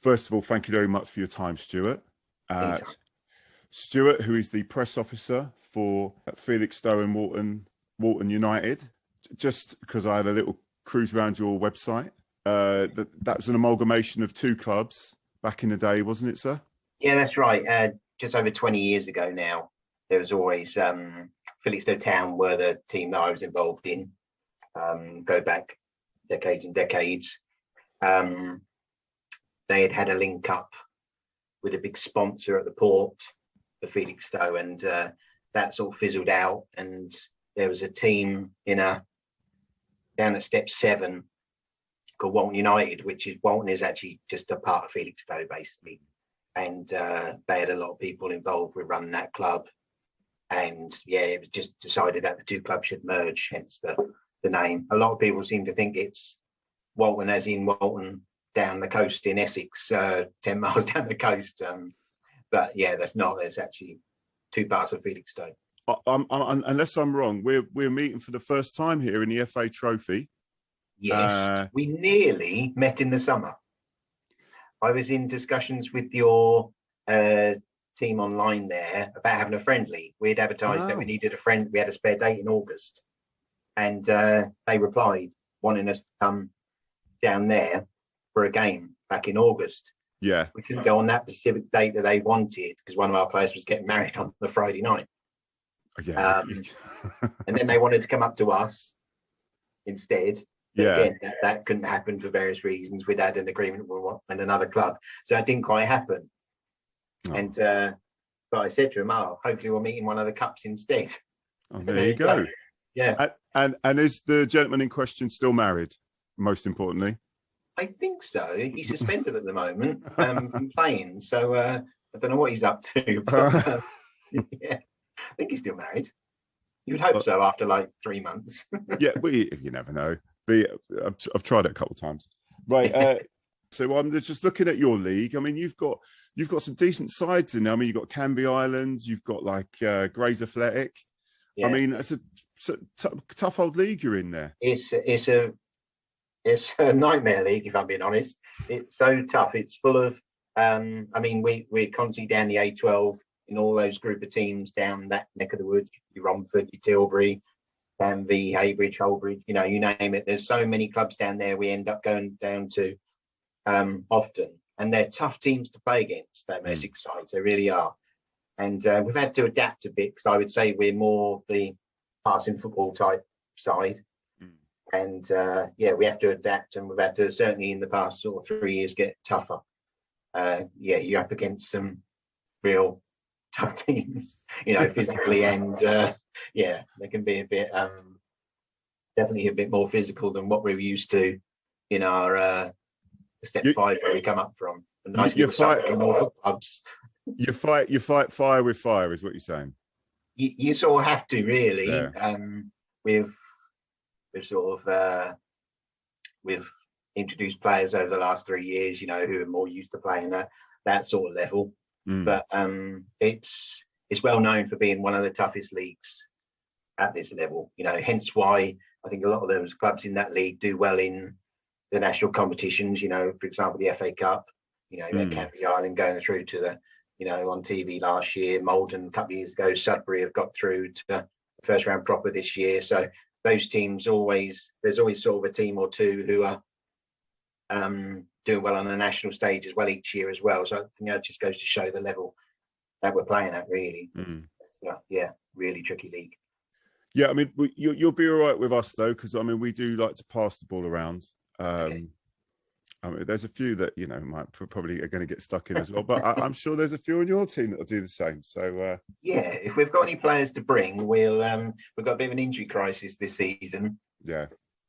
First of all, thank you very much for your time, Stuart. Stuart, who is the press officer for Felixstowe and WALTON United. Just because I had a little cruise around your website, that was an amalgamation of two clubs back in the day, wasn't it, sir? Yeah, that's right. Just over 20 years ago now, there was always Felixstowe Town were the team that I was involved in. Go back decades and decades. They had a link up with a big sponsor at the port, the Felixstowe, and that sort of fizzled out. And there was a team down at step 7 called WALTON United, which is WALTON is actually just a part of Felixstowe basically. And they had a lot of people involved with running that club. And yeah, it was just decided that the two clubs should merge, hence the name. A lot of people seem to think it's WALTON as in WALTON down the coast in Essex, 10 miles down the coast. But yeah, that's not. There's actually two parts of Felixstowe. Unless I'm wrong, we're meeting for the first time here in the FA Trophy. Yes, we nearly met in the summer. I was in discussions with your team online there about having a friendly. We'd advertised that we needed a friend. We had a spare date in August, and they replied wanting us to come down there for a game back in August. Yeah, we couldn't go on that specific date that they wanted because one of our players was getting married on the Friday night. Yeah, and then they wanted to come up to us instead. But yeah, again, that couldn't happen for various reasons. We'd had an agreement with another club, so that didn't quite happen. Oh. And but I said to him, hopefully we'll meet in one of the cups instead. Oh, there you go. Yeah. And is the gentleman in question still married, most importantly? I think so. He's suspended at the moment from playing, so I don't know what he's up to. But, yeah, I think he's still married. You would hope so after like 3 months. Yeah, you never know. I've tried it a couple of times. Right. So I'm just looking at your league. I mean, you've got some decent sides in there. I mean, you've got Canvey Islands, you've got like Grays Athletic. Yeah. I mean, it's a tough old league you're in there. It's a nightmare league, if I'm being honest. It's so tough. It's full of I mean, we're constantly down the A12 in all those group of teams down that neck of the woods, your Romford, your Tilbury, Canvey, Heybridge, Holbridge, you name it. There's so many clubs down there we end up going down to often. And they're tough teams to play against, them Essex sides. They really are. And we've had to adapt a bit because I would say we're more the passing football type side. And we have to adapt, and we've had to, certainly in the past sort of 3 years, get tougher. You're up against some real tough teams, physically, and they can be a bit, definitely a bit more physical than what we're used to in our step 5 where we come up from. Nice Norfolk clubs. You fight fire with fire, is what you're saying. You sort of have to, really. Yeah. We've introduced players over the last 3 years, who are more used to playing that sort of level. But it's well known for being one of the toughest leagues at this level. Hence why I think a lot of those clubs in that league do well in the national competitions. For example, the FA Cup. Canvey Island going through to the, on TV last year. Malden a couple of years ago. Sudbury have got through to the first round proper this year. So those teams there's always sort of a team or two who are doing well on the national stage as well each year as well. So I think that just goes to show the level that we're playing at, really. Really tricky league. Yeah, I mean, you'll be all right with us though, because I mean, we do like to pass the ball around. Okay. I mean, there's a few that might probably are going to get stuck in as well, but I'm sure there's a few on your team that will do the same. So if we've got any players to bring, we've got a bit of an injury crisis this season. Yeah,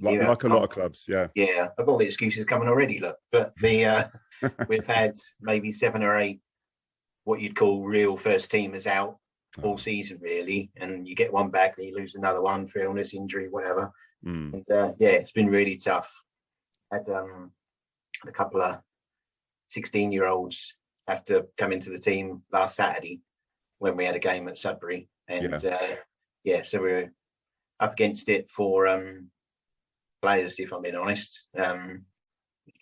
like a lot of clubs. Yeah, I've got all the excuses coming already. Look, but we've had maybe 7 or 8 what you'd call real first teamers out all season, really, and you get one back, then you lose another one for illness, injury, whatever. And it's been really tough. Had a couple of 16-year-olds have to come into the team last Saturday when we had a game at Sudbury, and so we're up against it for players, if I'm being honest.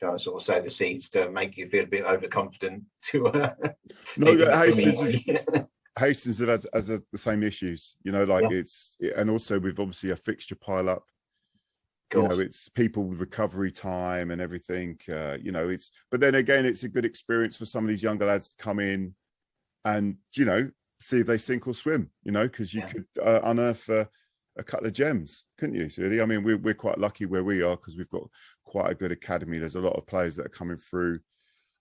trying to sort of sow the seeds to make you feel a bit overconfident to No, Hastings has the same issues, you know, like and also with obviously a fixture pile up, you know, it's people with recovery time and everything, you know, but then again, it's a good experience for some of these younger lads to come in and, you know, see if they sink or swim, you know, because you could unearth a couple of gems, couldn't you, really? I mean, we're quite lucky where we are because we've got quite a good academy. There's a lot of players that are coming through.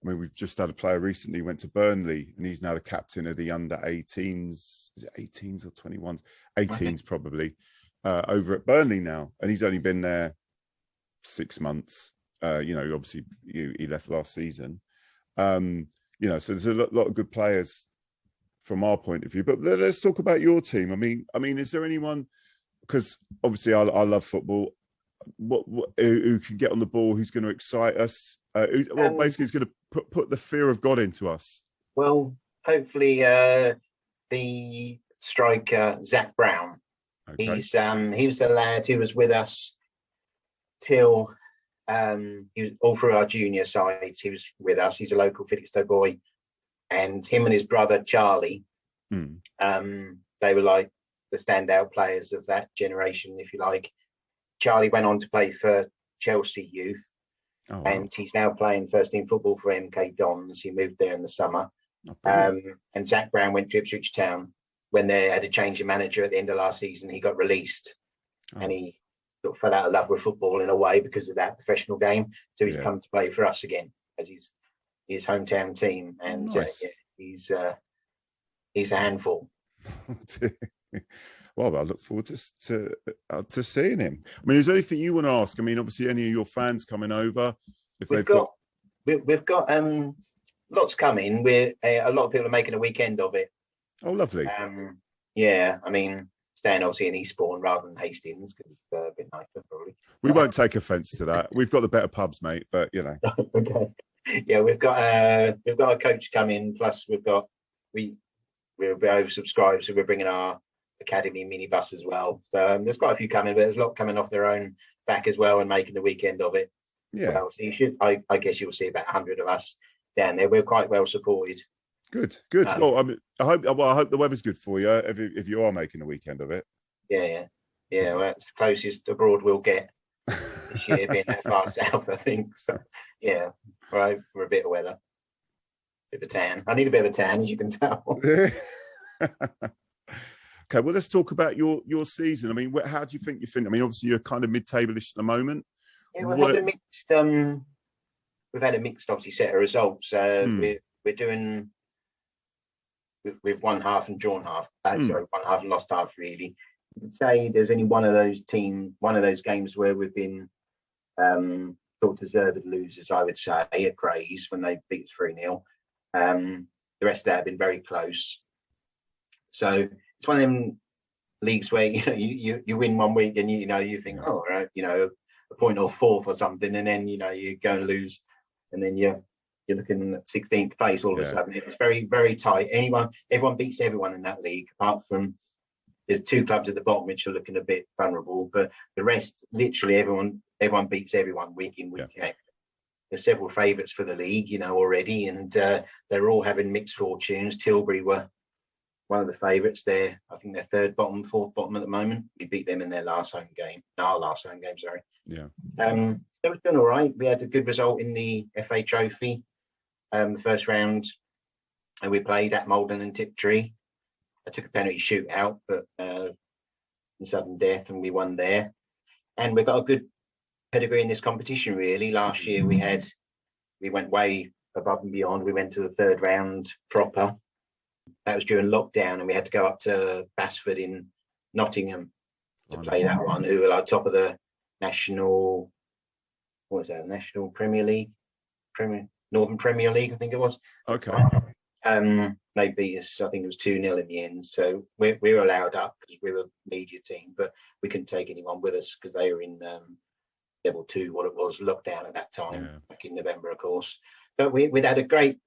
I mean, we've just had a player recently went to Burnley, and he's now the captain of the under 18s. Is it 18s or 21s? 18s probably, over at Burnley now, and he's only been there 6 months. You know, obviously he left last season. You know, so there's a lot of good players from our point of view. But let's talk about your team. I mean, is there anyone? Because obviously I love football. Who can get on the ball? Who's going to excite us? Basically, is going to put the fear of God into us. Well, hopefully, the striker Zach Brown. Okay. He was the lad who was with us till he was all through our junior sides. He was with us. He's a local Felixstowes boy, and him and his brother Charlie. They were like the standout players of that generation, if you like. Charlie went on to play for Chelsea youth, and he's now playing first team football for MK Dons. He moved there in the summer. And Zach Brown went to Ipswich Town. When they had a change of manager at the end of last season, he got released, and he sort of fell out of love with football in a way because of that professional game. So he's come to play for us again as his hometown team, and nice. He's a handful. Well, I look forward to seeing him. I mean, is there anything you want to ask? I mean, obviously, any of your fans coming over? We've got lots coming. A lot of people are making a weekend of it. Oh, lovely. Yeah, I mean, staying obviously in Eastbourne rather than Hastings because it's a bit nicer, probably. We won't take offence to that. We've got the better pubs, mate. But you know. Okay. Yeah, we've got a coach coming. Plus, we're be oversubscribed, so we're bringing our academy minibus as well. So there's quite a few coming, but there's a lot coming off their own back as well and making the weekend of it. Yeah. Well, so you should. I guess you'll see about 100 of us down there. We're quite well supported. Good. Well, I mean, I hope the weather's good for you if you are making a weekend of it. Yeah. Well, it's the closest abroad we'll get this year, being that far south, I think. So yeah, right for a bit of weather, bit of a tan. I need a bit of a tan, as you can tell. Okay, well, let's talk about your season. I mean, how do you think you finish? I mean, obviously you're kind of mid-table-ish at the moment. Yeah, we've had a mixed, obviously, set of results. We're doing. We've won half and drawn half. Sorry, won half and lost half. Really, you could say there's only one of those games where we've been sort of deserved losers. I would say at Grays when they beat us 3-0. The rest of that have been very close. So it's one of them leagues where you win one week and you think a point or fourth or something, and then you go and lose, and then you're looking at 16th place all of a sudden. It's very, very tight. Everyone beats everyone in that league, apart from there's 2 clubs at the bottom which are looking a bit vulnerable, but the rest, literally everyone beats everyone week in, week out. There's several favourites for the league, already, and they're all having mixed fortunes. Tilbury were one of the favourites there. I think they're fourth bottom at the moment. We beat them in their last home game. Sorry. Yeah. So it's done all right. We had a good result in the FA Trophy. The first round, we played at Malden and Tiptree. I took a penalty shootout, but in sudden death, and we won there. And we've got a good pedigree in this competition, really. Last year we went way above and beyond. We went to the third round proper. That was during lockdown, and we had to go up to Basford in Nottingham to play that one, who were like top of the national Premier League, Northern Premier League, I think it was. Okay. They beat us, I think it was 2-0 in the end. So we were allowed up because we were a media team, but we couldn't take anyone with us because they were in level 2, what it was, lockdown at that time, back in November, of course. But we'd had a great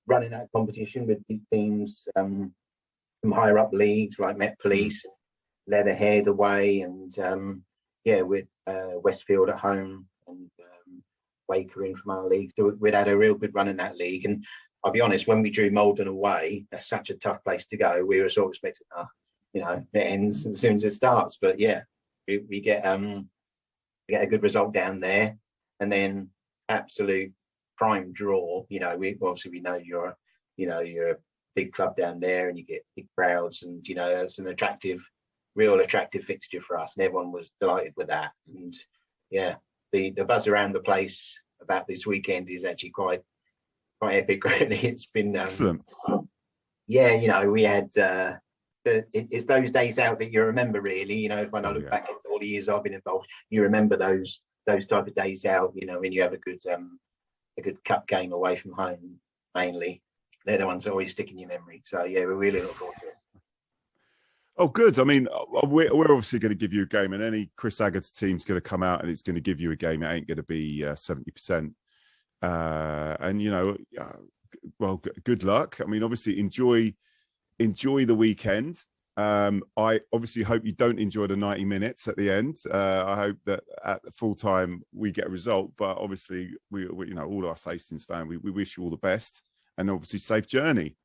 run in that competition with big teams from higher up leagues like Met Police and Leatherhead away, and with Westfield at home, and Waker in from our league. So we'd had a real good run in that league. And I'll be honest, when we drew Malden away, that's such a tough place to go. We were sort of expecting, it ends as soon as it starts. But yeah, we get a good result down there, and then absolute prime draw. We know you're a big club down there, and you get big crowds, and it's an real attractive fixture for us, and everyone was delighted with that. And yeah, the buzz around the place about this weekend is actually quite epic, really. It's been excellent. Yeah, we had it's those days out that you remember, really. When I look back at all the years I've been involved, you remember those type of days out. When you have a good cup game away from home, mainly. They're the ones that always stick in your memory. So yeah, we're really looking forward to it. Oh, good. I mean, we're obviously going to give you a game, and any Chris Agger's team's going to come out and it's going to give you a game. It ain't going to be 70%. And well, good luck. I mean, obviously enjoy the weekend. I obviously hope you don't enjoy the 90 minutes at the end. I hope that at the full time we get a result. But obviously, we all us Hastings fans, we wish you all the best, and obviously safe journey.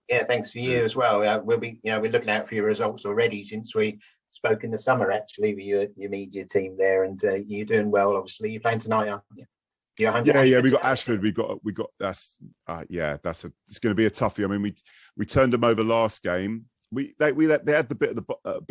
Yeah, thanks for you as well. We'll be, we're looking out for your results already since we spoke in the summer, actually, with your media team there, and you're doing well. Obviously, you're playing tonight, aren't you? Yeah. We got Ashford. We got. That's it's going to be a toughie. I mean, we turned them over last game. They had the bit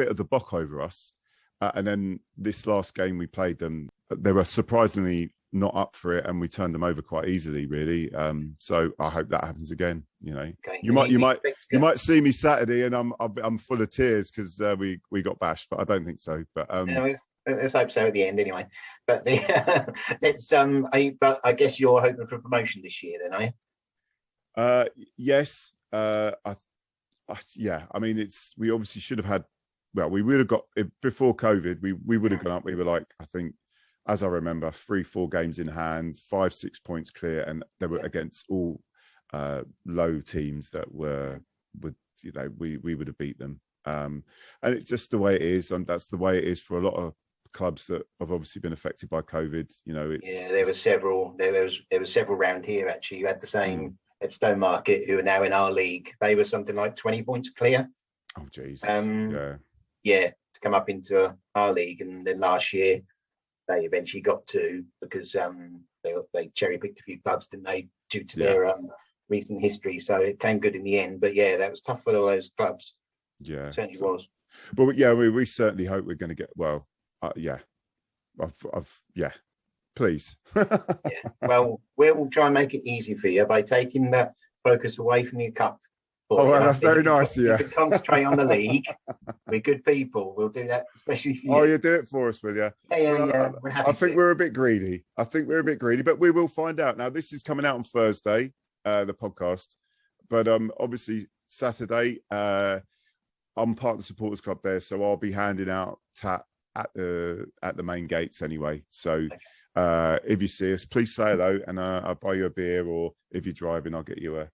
of the bock over us, and then this last game we played them. They were surprisingly not up for it, and we turned them over quite easily, really. So I hope that happens again. Okay. You might see me Saturday, and I'm full of tears because we got bashed, but I don't think so. But let's hope so at the end, anyway. But but I guess you're hoping for promotion this year, then, are you? Yes. Yeah. I mean, we obviously should have had. Well, we would have got before COVID. We would have gone up. We were like, I think, as I remember, 3-4 games in hand, 5-6 points clear, and they were against all low teams that we would have beat them. And it's just the way it is, and that's the way it is for a lot of clubs that have obviously been affected by COVID. There were several. There was several round here, actually. You had the same at Stowmarket, who are now in our league. They were something like 20 points clear. Oh, Jesus. To come up into our league, and then last year they eventually got to, because they cherry picked a few clubs, didn't they, due to their recent history. So it came good in the end. But yeah, that was tough for all those clubs. Yeah, it certainly was. But yeah, we certainly hope we're going to get please. Well, we'll try and make it easy for you by taking the focus away from your cup. That's very nice. You can concentrate on the league. We're good people. We'll do that, especially for you. Oh, you do it for us, will you? Yeah. We're happy. I think we're a bit greedy. But we will find out. Now, this is coming out on Thursday, the podcast. But obviously Saturday, I'm part of the supporters club there, so I'll be handing out tat at the main gates anyway. So if you see us, please say hello, and I'll buy you a beer, or if you're driving, I'll get you a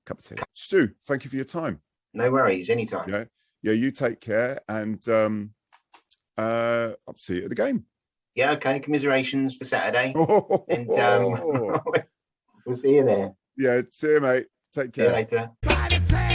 cup of tea. Stu, thank you for your time. No worries, anytime. Yeah, you take care, and I'll see you at the game. Yeah, okay. Commiserations for Saturday. And we'll see you there. Yeah, see you, mate. Take care. See you later.